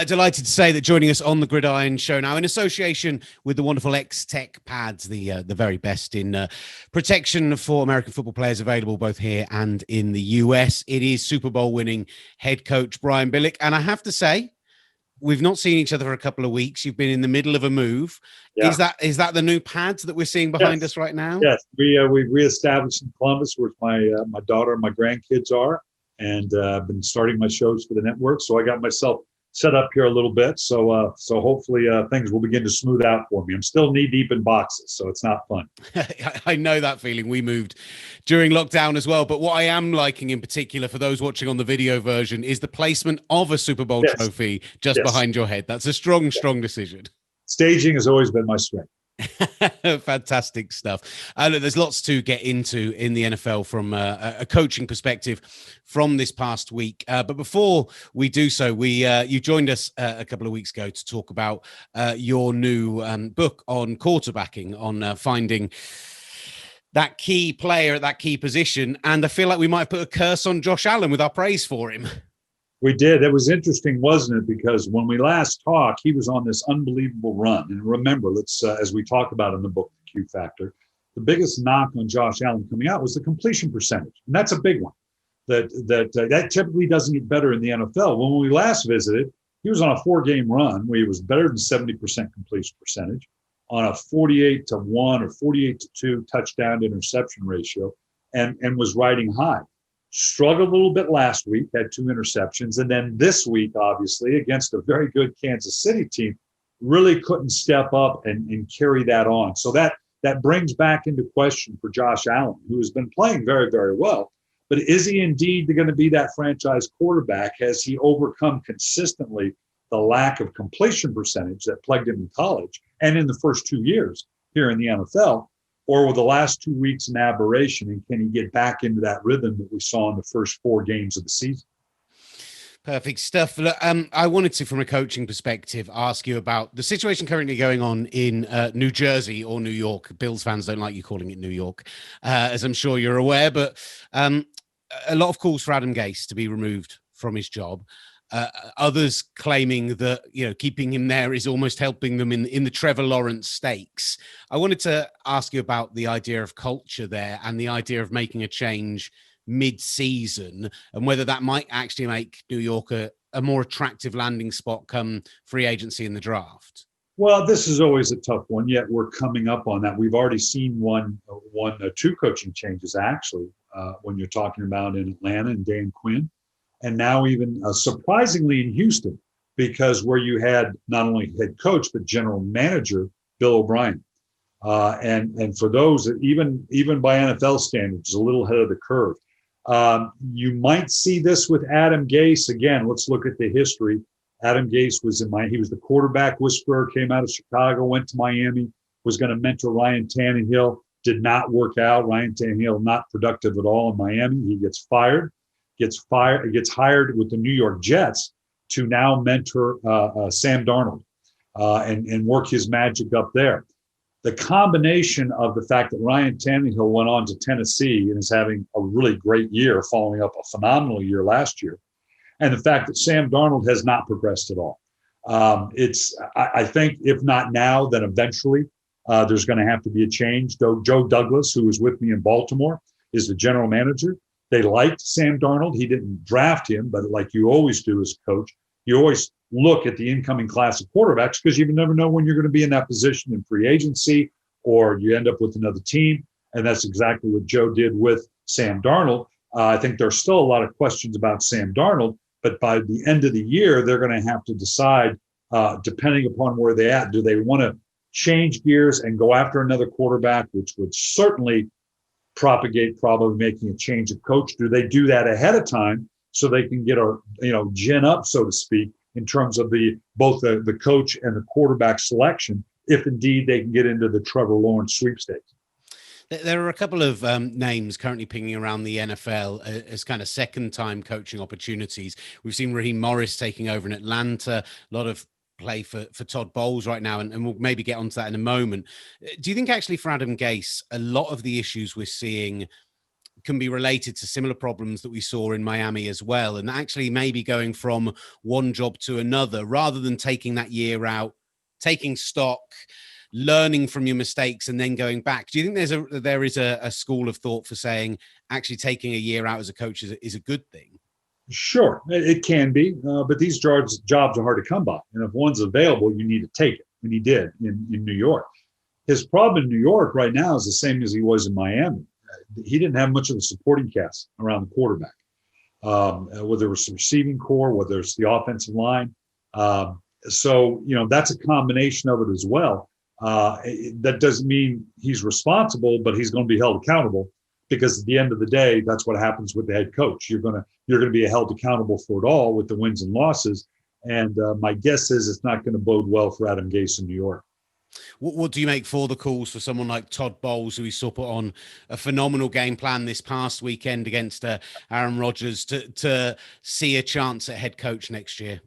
Delighted to say that joining us on the Gridiron Show now, in association with the wonderful X-Tech pads, the very best in protection for American football players, available both here and in the US. It is Super Bowl winning head coach Brian Billick, and I have to say, we've not seen each other for a couple of weeks. You've been in the middle of a move. Yeah. Is that the new pads that we're seeing behind us right now? Yes, we reestablished in Columbus, where my daughter and my grandkids are, and I've been starting my shows for the network. So I got myself set up here a little bit. So hopefully things will begin to smooth out for me. I'm still knee deep in boxes, so it's not fun. I know that feeling. We moved during lockdown as well. But what I am liking in particular, for those watching on the video version, is the placement of a Super Bowl trophy just behind your head. That's a strong decision. Staging has always been my strength. Fantastic stuff. Look, there's lots to get into in the NFL from a coaching perspective from this past week. But before we do so, you joined us a couple of weeks ago to talk about your new book on quarterbacking, on finding that key player at that key position. And I feel like we might have put a curse on Josh Allen with our praise for him. We did. It was interesting, wasn't it? Because when we last talked, he was on this unbelievable run. And remember, let's as we talk about in the book, The Q Factor, the biggest knock on Josh Allen coming out was the completion percentage, and that's a big one. That typically doesn't get better in the NFL. When we last visited, he was on a 4-game run where he was better than 70% completion percentage, on a 48-1 or 48-2 touchdown to interception ratio, and was riding high. Struggled a little bit last week, had 2 interceptions. And then this week, obviously, against a very good Kansas City team, really couldn't step up and carry that on. So that brings back into question for Josh Allen, who has been playing very, very well. But is he indeed going to be that franchise quarterback? Has he overcome consistently the lack of completion percentage that plagued him in college and in the first 2 years here in the NFL? Or were the last 2 weeks an aberration, and can he get back into that rhythm that we saw in the first 4 games of the season? Perfect stuff. I wanted to, from a coaching perspective, ask you about the situation currently going on in New Jersey or New York. Bills fans don't like you calling it New York, as I'm sure you're aware, but a lot of calls for Adam Gase to be removed from his job. Others claiming that, keeping him there is almost helping them in the Trevor Lawrence stakes. I wanted to ask you about the idea of culture there and the idea of making a change mid-season, and whether that might actually make New York a more attractive landing spot come free agency in the draft. Well, this is always a tough one, yet we're coming up on that. We've already seen two coaching changes, actually, when you're talking about in Atlanta and Dan Quinn. And now even surprisingly in Houston, because where you had not only head coach, but general manager, Bill O'Brien. And for those that even by NFL standards, a little ahead of the curve. You might see this with Adam Gase. Again, let's look at the history. Adam Gase was he was the quarterback whisperer, came out of Chicago, went to Miami, was going to mentor Ryan Tannehill, did not work out. Ryan Tannehill, not productive at all in Miami. He gets gets hired with the New York Jets to now mentor Sam Darnold and work his magic up there. The combination of the fact that Ryan Tannehill went on to Tennessee and is having a really great year, following up a phenomenal year last year, and the fact that Sam Darnold has not progressed at all. I think if not now, then eventually there's going to have to be a change. Joe Douglas, who was with me in Baltimore, is the general manager. They liked Sam Darnold. He didn't draft him, but like you always do as a coach, you always look at the incoming class of quarterbacks because you never know when you're going to be in that position in free agency or you end up with another team. And that's exactly what Joe did with Sam Darnold. I think there's still a lot of questions about Sam Darnold, but by the end of the year, they're going to have to decide, depending upon where they're at, do they want to change gears and go after another quarterback, which would certainly propagate probably making a change of coach? Do they do that ahead of time so they can get gin up, so to speak, in terms of both the coach and the quarterback selection, if indeed they can get into the Trevor Lawrence sweepstakes? There are a couple of names currently pinging around the NFL as kind of second-time coaching opportunities. We've seen Raheem Morris taking over in Atlanta, a lot of play for Todd Bowles right now, and we'll maybe get onto that in a moment. Do you think actually for Adam Gase, a lot of the issues we're seeing can be related to similar problems that we saw in Miami as well. And actually maybe going from one job to another, rather than taking that year out, taking stock, learning from your mistakes and then going back. Do you think there is a school of thought for saying actually taking a year out as a coach is a good thing? Sure, it can be, but these jobs are hard to come by. And if one's available, you need to take it. And he did in New York. His problem in New York right now is the same as he was in Miami. He didn't have much of a supporting cast around the quarterback, whether it was the receiving core, whether it's the offensive line. So, that's a combination of it as well. That doesn't mean he's responsible, but he's going to be held accountable, because at the end of the day, that's what happens with the head coach. You're going to be held accountable for it all with the wins and losses. And my guess is it's not going to bode well for Adam Gase in New York. What do you make for the calls for someone like Todd Bowles, who we saw put on a phenomenal game plan this past weekend against Aaron Rodgers, to see a chance at head coach next year?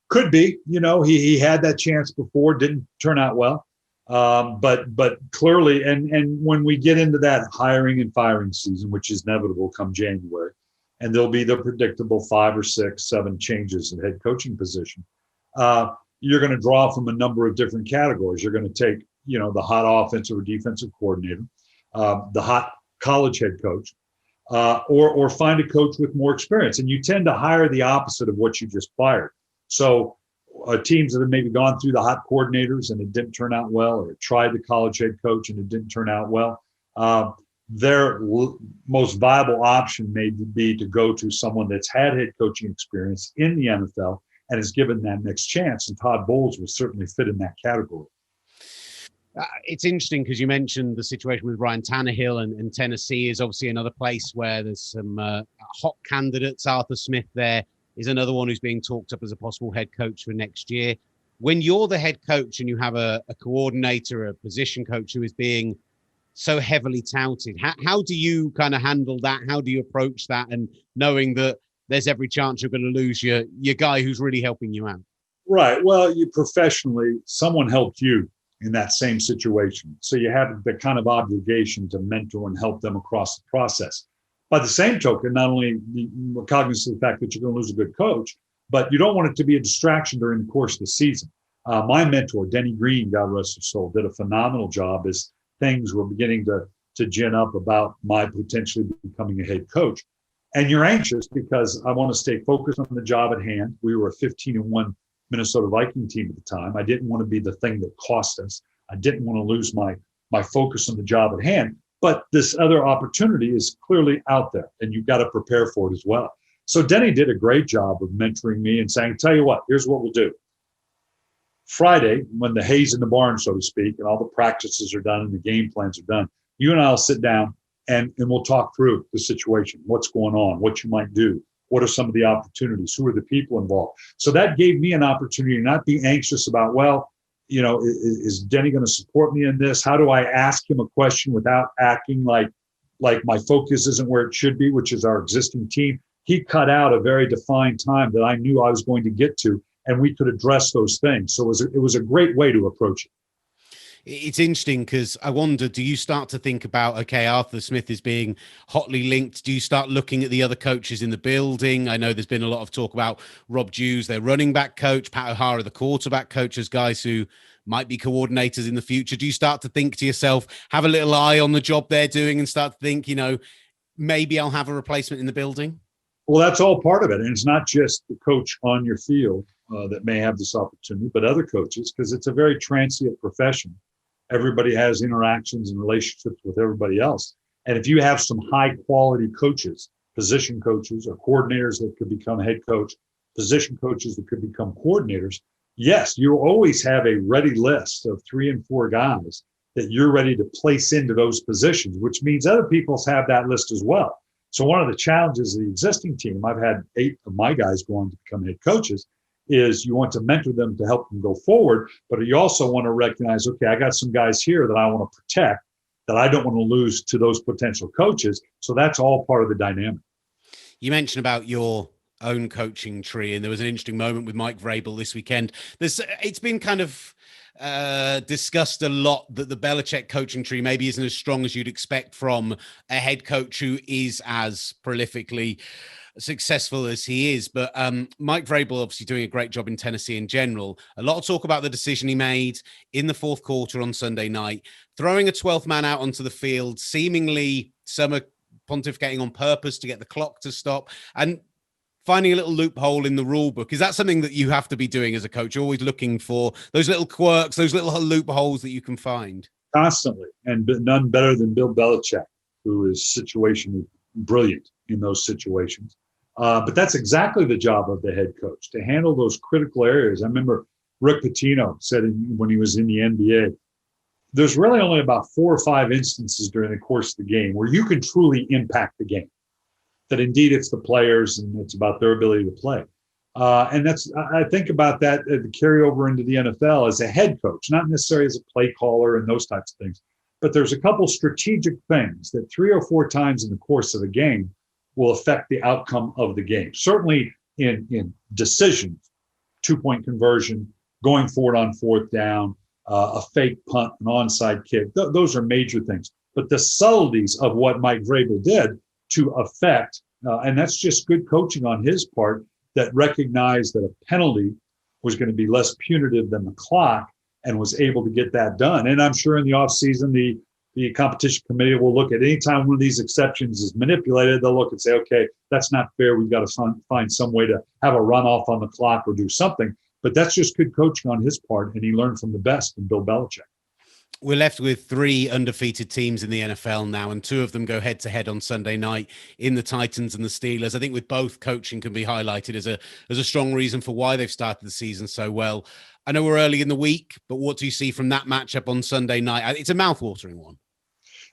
Could be. He had that chance before, didn't turn out well. But clearly, and when we get into that hiring and firing season, which is inevitable come January, and there'll be the predictable 5 or 6, 7 changes in head coaching position, you're going to draw from a number of different categories. You're going to take, the hot offensive or defensive coordinator, the hot college head coach, or find a coach with more experience. And you tend to hire the opposite of what you just fired. So teams that have maybe gone through the hot coordinators and it didn't turn out well, or tried the college head coach and it didn't turn out well, their most viable option may be to go to someone that's had head coaching experience in the NFL and is given that next chance. And Todd Bowles will certainly fit in that category. It's interesting because you mentioned the situation with Ryan Tannehill, and Tennessee is obviously another place where there's some hot candidates. Arthur Smith there is another one who's being talked up as a possible head coach for next year. When you're the head coach and you have a coordinator, a position coach who is being so heavily touted, how do you kind of handle that? How do you approach that? And knowing that there's every chance you're going to lose your guy who's really helping you out. Right. Well, you professionally, someone helped you in that same situation. So you have the kind of obligation to mentor and help them across the process. By the same token, not only we're cognizant of the fact that you're going to lose a good coach, but you don't want it to be a distraction during the course of the season. My mentor, Denny Green, God rest his soul, did a phenomenal job as things were beginning to gin up about my potentially becoming a head coach. And you're anxious because I want to stay focused on the job at hand. We were a 15-1 Minnesota Viking team at the time. I didn't want to be the thing that cost us. I didn't want to lose my focus on the job at hand. But this other opportunity is clearly out there, and you've got to prepare for it as well. So Denny did a great job of mentoring me and saying, tell you what, here's what we'll do. Friday, when the hay's in the barn, so to speak, and all the practices are done and the game plans are done, you and I will sit down and we'll talk through the situation, what's going on, what you might do, what are some of the opportunities, who are the people involved. So that gave me an opportunity to not be anxious about, well, is Denny going to support me in this? How do I ask him a question without acting like my focus isn't where it should be, which is our existing team? He cut out a very defined time that I knew I was going to get to, and we could address those things. So it was a great way to approach it. It's interesting because I wonder, do you start to think about, okay, Arthur Smith is being hotly linked. Do you start looking at the other coaches in the building? I know there's been a lot of talk about Rob Hughes, their running back coach, Pat O'Hara, the quarterback coach, as guys who might be coordinators in the future. Do you start to think to yourself, have a little eye on the job they're doing and start to think, maybe I'll have a replacement in the building? Well, that's all part of it. And it's not just the coach on your field that may have this opportunity, but other coaches, because it's a very transient profession. Everybody has interactions and relationships with everybody else. And if you have some high quality coaches, position coaches or coordinators that could become head coach, position coaches that could become coordinators, yes, you always have a ready list of 3 and 4 guys that you're ready to place into those positions, which means other people have that list as well. So one of the challenges of the existing team, I've had 8 of my guys going to become head coaches, is you want to mentor them to help them go forward, but you also want to recognize, okay, I got some guys here that I want to protect, that I don't want to lose to those potential coaches. So that's all part of the dynamic. You mentioned about your own coaching tree. And there was an interesting moment with Mike Vrabel this weekend. It's been kind of discussed a lot that the Belichick coaching tree maybe isn't as strong as you'd expect from a head coach who is as prolifically successful as he is. But Mike Vrabel obviously doing a great job in Tennessee in general. A lot of talk about the decision he made in the fourth quarter on Sunday night, throwing a 12th man out onto the field, seemingly some are pontificating on purpose to get the clock to stop, and finding a little loophole in the rule book. Is that something that you have to be doing as a coach? You're always looking for those little quirks, those little loopholes that you can find? Constantly, and none better than Bill Belichick, who is situationally brilliant in those situations. But that's exactly the job of the head coach, to handle those critical areas. I remember Rick Pitino said when he was in the NBA, there's really only about 4 or 5 instances during the course of the game where you can truly impact the game. That indeed it's the players and it's about their ability to play. And I think about that, the carryover into the NFL as a head coach, not necessarily as a play caller and those types of things. But there's a couple strategic things that 3 or 4 times in the course of the game will affect the outcome of the game. Certainly in decisions, 2-point conversion, going forward on 4th down, a fake punt, an onside kick. Those are major things. But the subtleties of what Mike Vrabel did to affect, and that's just good coaching on his part, that recognized that a penalty was going to be less punitive than the clock and was able to get that done. And I'm sure in the offseason, the competition committee will look at any time one of these exceptions is manipulated, they'll look and say, okay, that's not fair. We've got to find some way to have a runoff on the clock or do something. But that's just good coaching on his part, and he learned from the best in Bill Belichick. We're left with 3 undefeated teams in the NFL now, and 2 of them go head-to-head on Sunday night in the Titans and the Steelers. I think with both, coaching can be highlighted as a strong reason for why they've started the season so well. I know we're early in the week, but what do you see from that matchup on Sunday night? It's a mouth-watering one.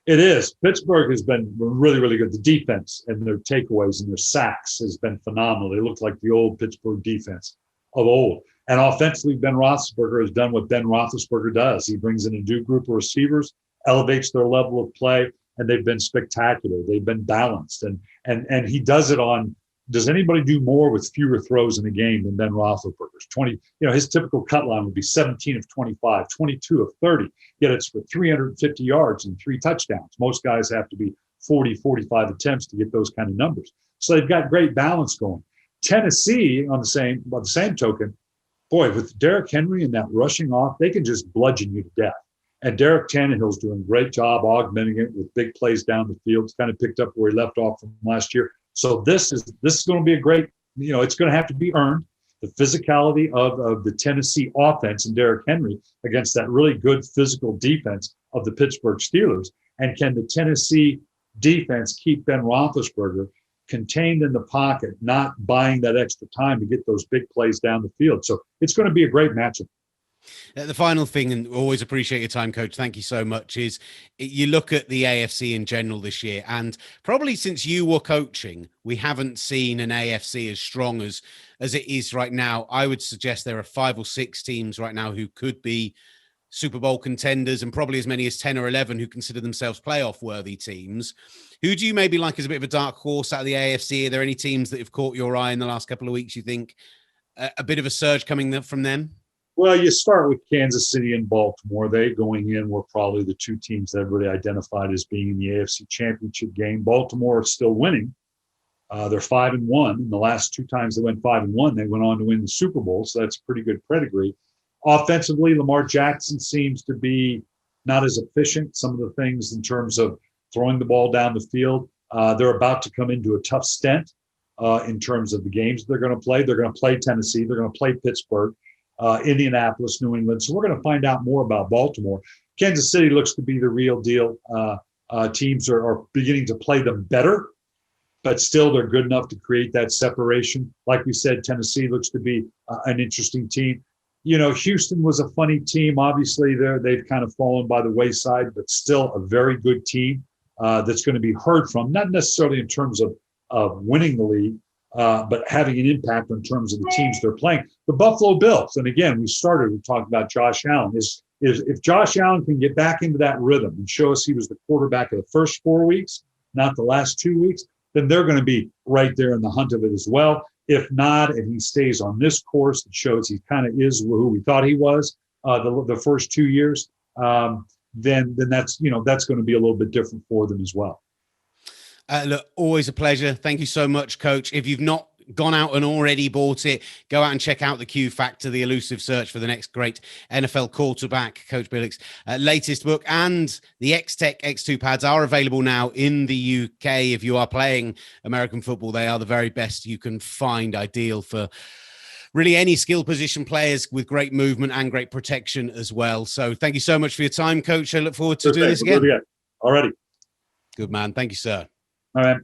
It is. Pittsburgh has been really, really good. The defense and their takeaways and their sacks has been phenomenal. They look like the old Pittsburgh defense of old. And offensively, Ben Roethlisberger has done what Ben Roethlisberger does. He brings in a new group of receivers, elevates their level of play, and they've been spectacular. They've been balanced. And he does it on, does anybody do more with fewer throws in a game than Ben Roethlisberger's? 20, his typical cut line would be 17 of 25, 22 of 30, yet it's for 350 yards and 3 touchdowns. Most guys have to be 40, 45 attempts to get those kind of numbers. So they've got great balance going. Tennessee, by the same token, boy, with Derrick Henry and that rushing off, they can just bludgeon you to death. And Derek Tannehill's doing a great job augmenting it with big plays down the field. It's kind of picked up where he left off from last year. So this is going to be a great, it's going to have to be earned. The physicality of the Tennessee offense and Derrick Henry against that really good physical defense of the Pittsburgh Steelers. And can the Tennessee defense keep Ben Roethlisberger contained in the pocket, not buying that extra time to get those big plays down the field? So it's going to be a great matchup. The final thing, and always appreciate your time, Coach, thank you so much, is you look at the AFC in general this year, and probably since you were coaching, we haven't seen an AFC as strong as it is right now. I would suggest there are 5 or 6 teams right now who could be Super Bowl contenders, and probably as many as 10 or 11 who consider themselves playoff worthy teams. Who do you maybe like as a bit of a dark horse out of the AFC? Are there any teams that have caught your eye in the last couple of weeks, you think a bit of a surge coming from them? Well, you start with Kansas City and Baltimore. They going in were probably the 2 teams that everybody identified as being in the AFC Championship game. Baltimore is still winning. They're 5-1. And the last 2 times they went 5-1, they went on to win the Super Bowl. So that's pretty good pedigree. Offensively, Lamar Jackson seems to be not as efficient. Some of the things in terms of throwing the ball down the field. They're about to come into a tough stint in terms of the games they're going to play. They're going to play Tennessee. They're going to play Pittsburgh. Indianapolis, New England. So we're going to find out more about Baltimore. Kansas City looks to be the real deal. Teams are beginning to play them better, but still they're good enough to create that separation. Like we said, Tennessee looks to be an interesting team. Houston was a funny team. Obviously, they've kind of fallen by the wayside, but still a very good team that's going to be heard from, not necessarily in terms of winning the league, but having an impact in terms of the teams they're playing. The Buffalo Bills, and again, we talked about Josh Allen, is if Josh Allen can get back into that rhythm and show us he was the quarterback of the first 4 weeks, not the last 2 weeks, then they're going to be right there in the hunt of it as well. If not, and he stays on this course that shows he kind of is who we thought he was the first 2 years, then that's that's going to be a little bit different for them as well. Look, always a pleasure. Thank you so much, Coach. If you've not gone out and already bought it, go out and check out the Q Factor, the elusive search for the next great NFL quarterback. Coach Billick's latest book and the X-Tech X2 pads are available now in the UK. If you are playing American football, they are the very best you can find, ideal for really any skill position players, with great movement and great protection as well. So thank you so much for your time, Coach. I look forward to doing this again. Alrighty. Good man. Thank you, sir. All right.